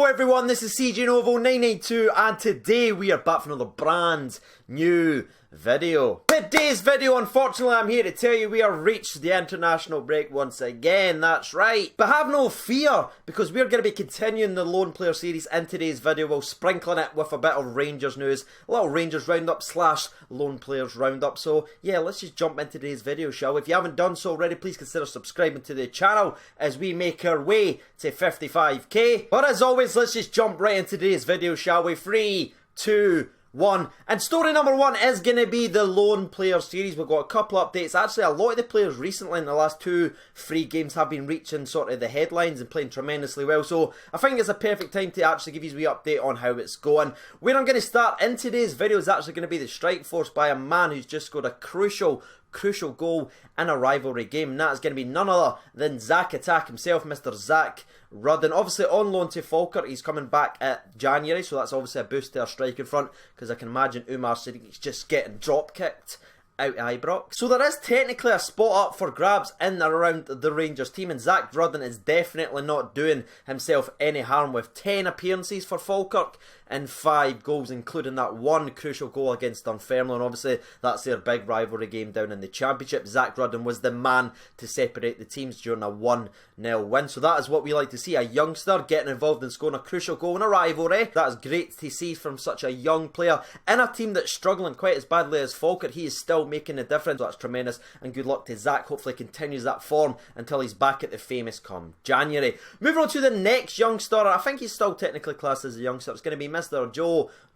Hello everyone, this is CJ Novo 982 and today we are back for another brand new video. Today's video, unfortunately, I'm here to tell you we have reached the international break once again, that's right. But have no fear, because we're going to be continuing the Lone Player series in today's video while sprinkling it with a bit of Rangers news, a little Rangers roundup slash Lone Players roundup. So yeah, let's just jump into today's video, shall we? If you haven't done so already, please consider subscribing to the channel as we make our way to 55k. But as always, let's just jump right into today's video, shall we? 3, 2, 1. And story number 1 is going to be the Lone Player series. We've got a couple updates. Actually, a lot of the players recently in the last 2 free games have been reaching sort of the headlines and playing tremendously well. So I think it's a perfect time to actually give you a wee update on how it's going. Where I'm going to start in today's video is actually going to be the strike force by a man who's just scored a crucial goal in a rivalry game, and that is going to be none other than Zach Attack himself, Mr. Zach Rudden. Obviously on loan to Falkirk, he's coming back at January, so that's obviously a boost to our striking front, because I can imagine Umar Siddiqu's just getting drop kicked out of Ibrox. So there is technically a spot up for grabs in and around the Rangers team, and Zach Rudden is definitely not doing himself any harm with 10 appearances for Falkirk and 5 goals, including that one crucial goal against Dunfermline. Obviously that's their big rivalry game down in the Championship. Zach Rudden was the man to separate the teams during a 1-0 win. So that is what we like to see, a youngster getting involved in scoring a crucial goal in a rivalry. That is great to see from such a young player in a team that's struggling quite as badly as Falkirk. He is still making a difference. That's tremendous, and good luck to Zach. Hopefully continues that form until he's back at the famous come January. Moving on to the next youngster. I think he's still technically classed as a youngster. It's going to be Mr.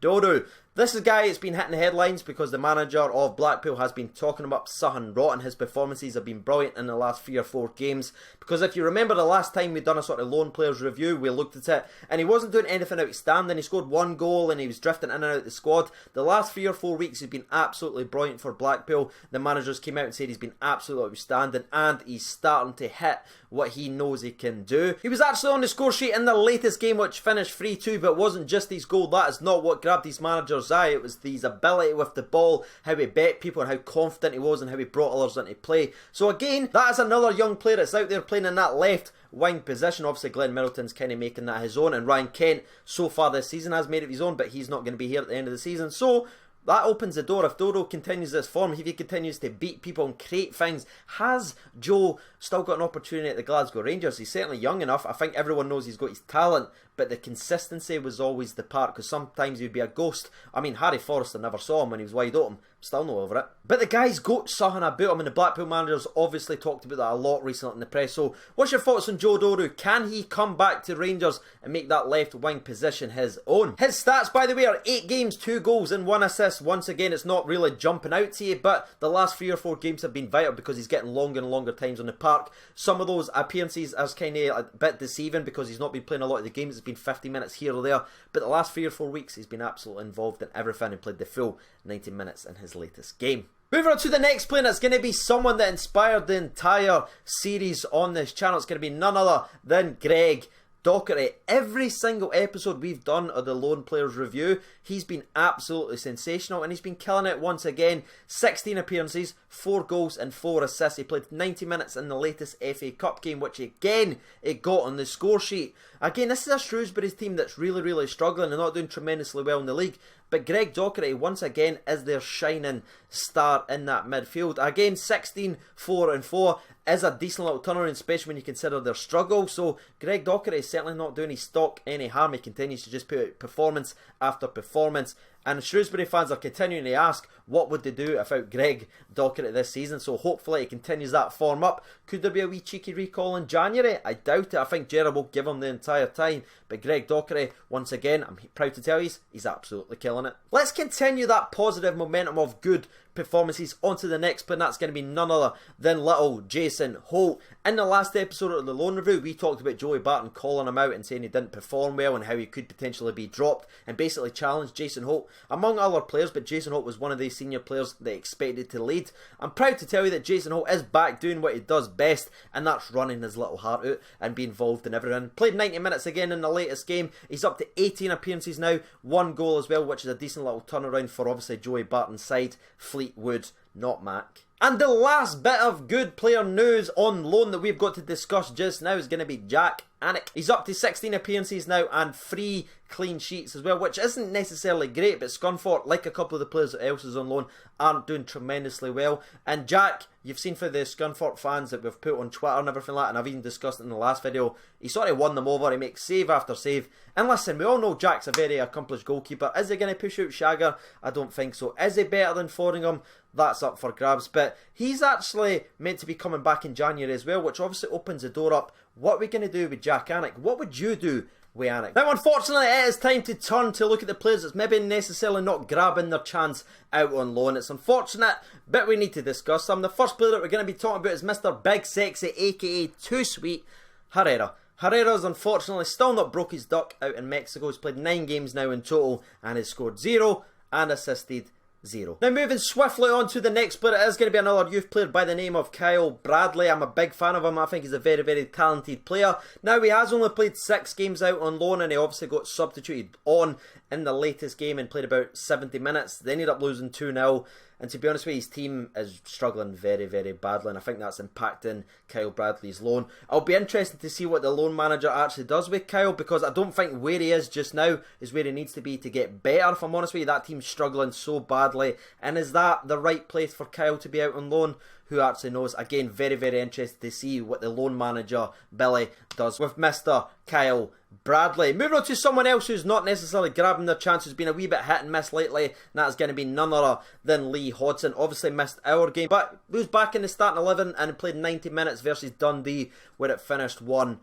Dodoo. This is a guy that's been hitting the headlines because the manager of Blackpool has been talking about something rotten. His performances have been brilliant in the last 3 or 4 games. Because if you remember the last time we'd done a sort of Lone Players review, we looked at it and he wasn't doing anything outstanding. He scored 1 goal and he was drifting in and out of the squad. The last 3 or 4 weeks he's been absolutely brilliant for Blackpool. The managers came out and said he's been absolutely outstanding and he's starting to hit what he knows he can do. He was actually on the score sheet in the latest game, which finished 3-2, but it wasn't just his goal. That is not what grabbed his manager's eye. It was his ability with the ball, how he bet people and how confident he was and how he brought others into play. So again, that is another young player that's out there playing in that left wing position. Obviously Glenn Middleton's kind of making that his own, and Ryan Kent so far this season has made it his own, but he's not going to be here at the end of the season. So that opens the door. If Dodo continues this form, if he continues to beat people and create things, has Joe still got an opportunity at the Glasgow Rangers? He's certainly young enough. I think everyone knows he's got his talent, but the consistency was always the part, because sometimes he'd be a ghost. I mean, Harry Forrester never saw him when he was wide open. Still not over it. But the guy's got something about him, and the Blackpool managers obviously talked about that a lot recently in the press. So what's your thoughts on Joe Dodo? Can he come back to Rangers and make that left wing position his own? His stats, by the way, are 8 games, 2 goals and 1 assist. Once again, it's not really jumping out to you, but the last 3 or 4 games have been vital because he's getting longer and longer times on the park. Some of those appearances are kind of a bit deceiving because he's not been playing a lot of the games. It's been 50 minutes here or there, but the last 3 or 4 weeks he's been absolutely involved in everything and played the full 90 minutes in his latest game. Moving on to the next player, it's going to be someone that inspired the entire series on this channel. It's going to be none other than Greg Docherty. Every single episode we've done of the Lone Players review, he's been absolutely sensational and he's been killing it once again. 16 appearances, 4 goals and 4 assists. He played 90 minutes in the latest FA Cup game, which again, it got on the score sheet. Again, this is a Shrewsbury's team that's really struggling and not doing tremendously well in the league. But Greg Docherty, once again, is their shining star in that midfield. Again, 16, 4 and 4 is a decent little turnaround, especially when you consider their struggle. So Greg Docherty is certainly not doing his stock any harm. He continues to just put out performance after performance. And Shrewsbury fans are continuing to ask, what would they do without Greg Docherty this season? So hopefully he continues that form up. Could there be a wee cheeky recall in January? I doubt it. I think Gerrard will give him the entire time. But Greg Docherty, once again, I'm proud to tell you, he's absolutely killing it. Let's continue that positive momentum of good performances onto the next player, and that's going to be none other than little Jason Holt. In the last episode of the Loan Review, we talked about Joey Barton calling him out and saying he didn't perform well and how he could potentially be dropped, and basically challenged Jason Holt, among other players, but Jason Holt was one of these senior players they expected to lead. I'm proud to tell you that Jason Holt is back doing what he does best, and that's running his little heart out and being involved in everything. Played 90 minutes again in the latest game. He's up to 18 appearances now, 1 goal as well, which is a decent little turnaround for obviously Joey Barton's side. Fleetwood, not Mac. And the last bit of good player news on loan that we've got to discuss just now is going to be Jack Anik. He's up to 16 appearances now and 3 clean sheets as well, which isn't necessarily great, but Scunthorpe, like a couple of the players else is on loan, aren't doing tremendously well. And Jack, you've seen for the Scunthorpe fans that we've put on Twitter and everything like that, and I've even discussed it in the last video, he sort of won them over. He makes save after save. And listen, we all know Jack's a very accomplished goalkeeper. Is he going to push out Shagger? I don't think so. Is he better than Fordingham? That's up for grabs. But he's actually meant to be coming back in January as well, which obviously opens the door up. What are we going to do with Jack Anik? What would you do with Anik? Now, unfortunately, it is time to turn to look at the players that's maybe necessarily not grabbing their chance out on loan. It's unfortunate, but we need to discuss them. The first player that we're going to be talking about is Mr. Big Sexy, aka Too Sweet, Herrera. Herrera's unfortunately still not broke his duck out in Mexico. He's played 9 games now in total and has scored 0 and assisted 0. Now moving swiftly on to the next player, it is going to be another youth player by the name of Kyle Bradley. I'm a big fan of him. I think he's a very, very talented player. Now he has only played 6 games out on loan, and he obviously got substituted on in the latest game and played about 70 minutes. They ended up losing 2-0. And to be honest with you, his team is struggling very, very badly, and I think that's impacting Kyle Bradley's loan. I'll be interested to see what the loan manager actually does with Kyle, because I don't think where he is just now is where he needs to be to get better, if I'm honest with you. That team's struggling so badly, and is that the right place for Kyle to be out on loan? Who actually knows? Again, very, very interested to see what the loan manager, Billy, does with Mr. Kyle Bradley. Moving on to someone else who's not necessarily grabbing their chance, who's been a wee bit hit and miss lately, and that's going to be none other than Lee Hodson. Obviously missed our game, but who's back in the starting 11 and played 90 minutes versus Dundee, where it finished 1-1.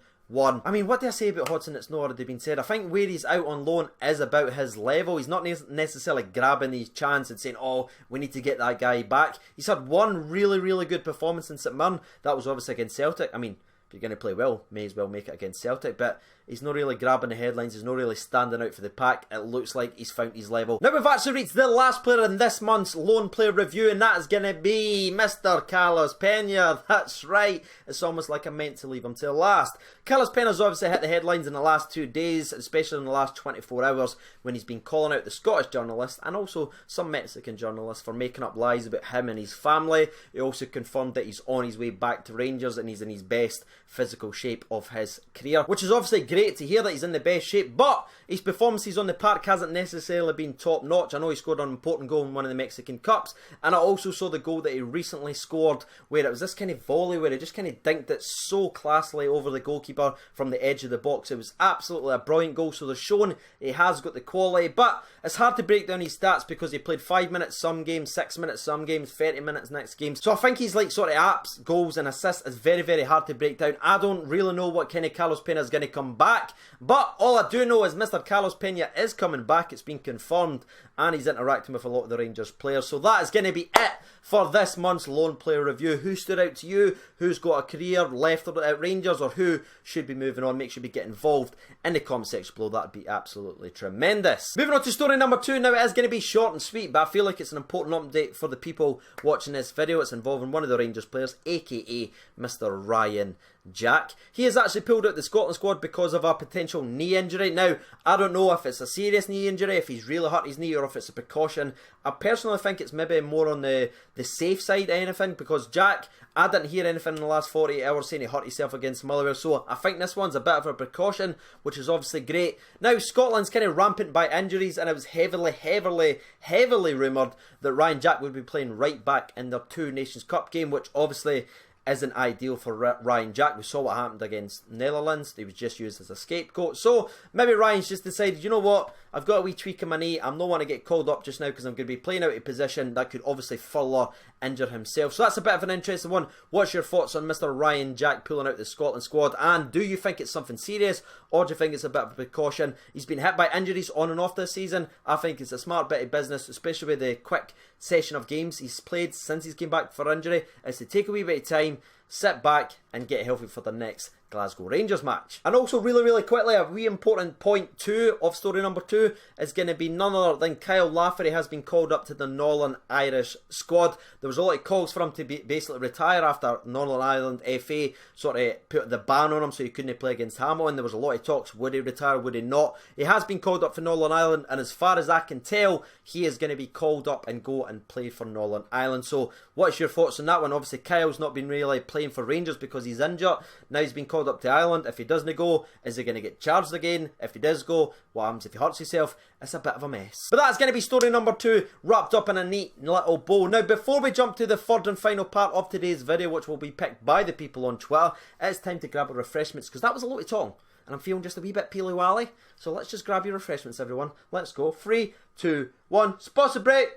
I mean, what do I say about Hodson that's not already been said? I think where he's out on loan is about his level. He's not necessarily grabbing his chance and saying, oh, we need to get that guy back. He's had one really, really good performance in St Mirren. That was obviously against Celtic. I mean, if you're going to play well, may as well make it against Celtic, but he's not really grabbing the headlines, he's not really standing out for the pack. It looks like he's found his level. Now we've actually reached the last player in this month's loan player review, and that is going to be Mr. Carlos Pena. That's right, it's almost like I meant to leave him till last. Carlos Pena's obviously hit the headlines in the last 2 days, especially in the last 24 hours, when he's been calling out the Scottish journalists and also some Mexican journalists for making up lies about him and his family. He also confirmed that he's on his way back to Rangers and he's in his best physical shape of his career, which is obviously great to hear that he's in the best shape, but his performances on the park hasn't necessarily been top notch. I know he scored an important goal in one of the Mexican Cups, and I also saw the goal that he recently scored where it was this kind of volley where he just kind of dinked it so classily over the goalkeeper from the edge of the box. It was absolutely a brilliant goal, so they're showing he has got the quality, but it's hard to break down his stats because he played 5 minutes some games, 6 minutes some games, 30 minutes next game. So I think he's like sort of apps, goals and assists is very, very hard to break down. I don't really know what kind of Carlos Pena is going to come back, but all I do know is Mr. Carlos Pena is coming back. It's been confirmed, and he's interacting with a lot of the Rangers players. So that is going to be it for this month's loan player review. Who stood out to you? Who's got a career left at Rangers, or who should be moving on? Make sure you get involved in the comment section below. That'd be absolutely tremendous. Moving on to story number 2. Now it is going to be short and sweet, but I feel like it's an important update for the people watching this video. It's involving one of the Rangers players, aka Mr. Ryan Jack. He has actually pulled out the Scotland squad because of a potential knee injury. Now, I don't know if it's a serious knee injury, if he's really hurt his knee, or if it's a precaution. I personally think it's maybe more on the safe side of anything, because Jack, I didn't hear anything in the last 48 hours saying he hurt himself against Motherwell, so I think this one's a bit of a precaution, which is obviously great. Now, Scotland's kind of rampant by injuries, and it was heavily rumoured that Ryan Jack would be playing right back in their 2 Nations Cup game, which obviously isn't ideal for Ryan Jack. We saw what happened against Netherlands. He was just used as a scapegoat. So maybe Ryan's just decided, you know what, I've got a wee tweak in my knee. I'm not want to get called up just now because I'm going to be playing out of position. That could obviously further injure himself. So that's a bit of an interesting one. What's your thoughts on Mr. Ryan Jack pulling out the Scotland squad? And do you think it's something serious, or do you think it's a bit of a precaution? He's been hit by injuries on and off this season. I think it's a smart bit of business, especially with the quick session of games he's played since he's came back for injury, is to take a wee bit of time, sit back and get healthy for the next Glasgow Rangers match. And also really quickly, a wee important point 2 of story number 2 is going to be none other than Kyle Lafferty has been called up to the Northern Irish squad. There was a lot of calls for him to basically retire after Northern Ireland FA sort of put the ban on him so he couldn't play against Hamilton. There was a lot of talks, would he retire, would he not? He has been called up for Northern Ireland, and as far as I can tell, he is going to be called up and go and play for Northern Ireland. So what's your thoughts on that one? Obviously Kyle's not been really playing playing for Rangers because he's injured. Now he's been called up to Ireland. If he doesn't go, is he going to get charged again? If he does go, what happens if he hurts himself? It's a bit of a mess. But that's going to be story number 2, wrapped up in a neat little bow. Now, before we jump to the third and final part of today's video, which will be picked by the people on Twitter, it's time to grab our refreshments, because that was a lot of tongue, and I'm feeling just a wee bit peely-wally. So let's just grab your refreshments, everyone. Let's go. 3, 2, 1, sponsor break!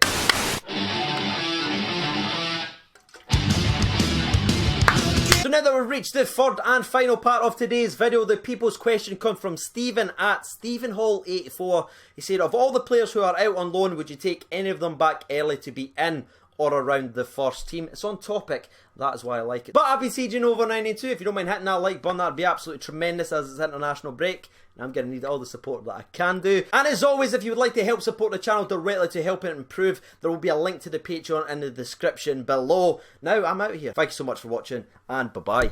So now that we've reached the third and final part of today's video, the people's question comes from Stephen at StephenHall84. He said, of all the players who are out on loan, would you take any of them back early to be in or around the first team? It's on topic, that is why I like it. But I've been sieging over 92. If you don't mind hitting that like button, that'd be absolutely tremendous as it's international break. And I'm going to need all the support that I can do. And as always, if you would like to help support the channel directly to help it improve, there will be a link to the Patreon in the description below. Now, I'm out of here. Thank you so much for watching, and bye-bye.